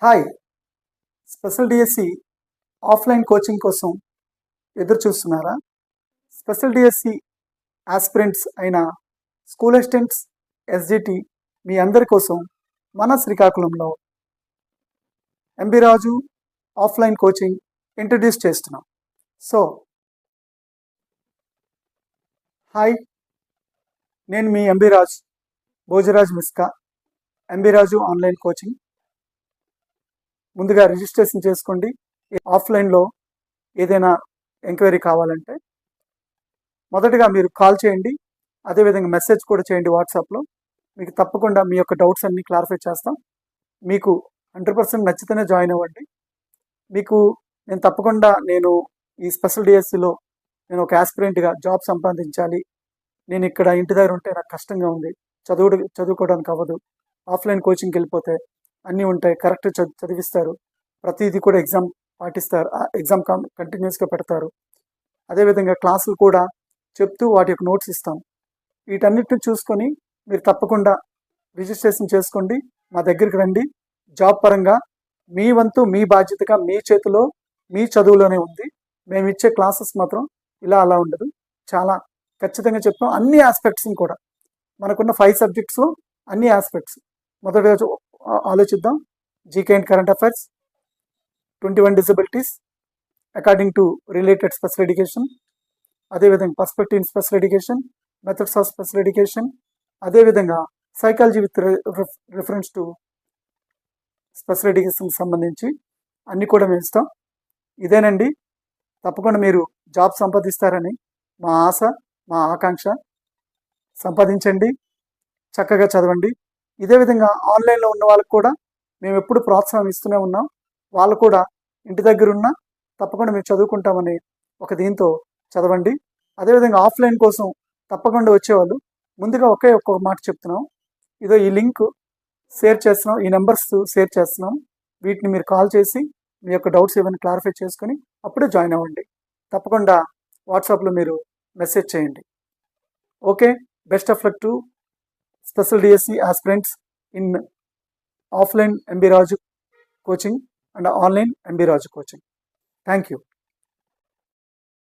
Hi. Special DSC offline coaching కోసం ఎదురు చూస్తున్నారా? స్పెషల్ డిఎస్సి ఆస్పిరెంట్స్ అయిన స్కూల్ అసిస్టెంట్స్, ఎస్జిటి మీ అందరి కోసం మన శ్రీకాకుళంలో ఎంబి రాజు ఆఫ్లైన్ కోచింగ్ ఇంట్రడ్యూస్ చేస్తున్నాం. సో హాయ్, నేను మీ ఎంబి రాజు, భోజరాజ్ మిస్కా, ఎంబి రాజు ఆన్లైన్ కోచింగ్. ముందుగా రిజిస్ట్రేషన్ చేసుకోండి. ఆఫ్లైన్లో ఏదైనా ఎంక్వైరీ కావాలంటే మొదటగా మీరు కాల్ చేయండి, అదేవిధంగా మెసేజ్ కూడా చేయండి వాట్సాప్లో. మీకు తప్పకుండా మీ యొక్క డౌట్స్ అన్నీ క్లారిఫై చేస్తాం. మీకు 100% నచ్చితేనే జాయిన్ అవ్వండి. మీకు నేను తప్పకుండా ఈ స్పెషల్ డిఎస్సిలో నేను ఒక ఆస్పిరెంట్గా జాబ్ సంపాదించాలి, నేను ఇక్కడ ఇంటి దగ్గర ఉంటే నాకు కష్టంగా ఉంది, చదువుకోవడానికి అవ్వదు, ఆఫ్లైన్ కోచింగ్కి వెళ్ళిపోతే అన్నీ ఉంటాయి, కరెక్ట్ చదివిస్తారు, ప్రతిదీ కూడా ఎగ్జామ్ పాటిస్తారు, ఎగ్జామ్ కంటిన్యూస్గా పెడతారు, అదేవిధంగా క్లాసులు కూడా చెప్తూ వాటి యొక్క నోట్స్ ఇస్తాం. వీటన్నిటిని చూసుకొని మీరు తప్పకుండా రిజిస్ట్రేషన్ చేసుకోండి, మా దగ్గరికి రండి. జాబ్ పరంగా మీ వంతు, మీ బాధ్యతగా మీ చేతిలో, మీ చదువులోనే ఉంది. మేము ఇచ్చే క్లాసెస్ మాత్రం ఇలా అలా ఉండదు, చాలా ఖచ్చితంగా చెప్తాం. అన్ని ఆస్పెక్ట్స్ని కూడా, మనకున్న 5 సబ్జెక్ట్స్లో అన్ని ఆస్పెక్ట్స్ మొదటిగా ఆలోచిద్దాం. GK and current affairs, 21 disabilities according to related special education, అదేవిధంగా perspective in special education, methods of special education, అదేవిధంగా psychology with reference to special ఎడ్యుకేషన్కి సంబంధించి అన్నీ కూడా మేము ఇస్తాం. ఇదేనండి, తప్పకుండా మీరు జాబ్ సంపాదిస్తారని మా ఆశ, మా ఆకాంక్ష. సంపాదించండి, చక్కగా చదవండి. ఇదే విధంగా ఆన్లైన్లో ఉన్న వాళ్ళకు కూడా మేము ఎప్పుడు ప్రోత్సాహం ఇస్తూనే ఉన్నాం. వాళ్ళు కూడా ఇంటి దగ్గర ఉన్నా తప్పకుండా మేము చదువుకుంటామని ఒక దీంతో చదవండి. అదేవిధంగా ఆఫ్లైన్ కోసం తప్పకుండా వచ్చేవాళ్ళు ముందుగా ఒక్క మాట చెప్తున్నాం. ఇదో ఈ లింక్ షేర్ చేస్తున్నాం, ఈ నెంబర్స్ షేర్ చేస్తున్నాం. వీటిని మీరు కాల్ చేసి మీ యొక్క డౌట్స్ ఏమైనా క్లారిఫై చేసుకొని అప్పుడే జాయిన్ అవ్వండి. తప్పకుండా వాట్సాప్లో మీరు మెసేజ్ చేయండి. Okay, best of luck to special DSC aspirants in offline MB Raju coaching and online MB Raju coaching. Thank you.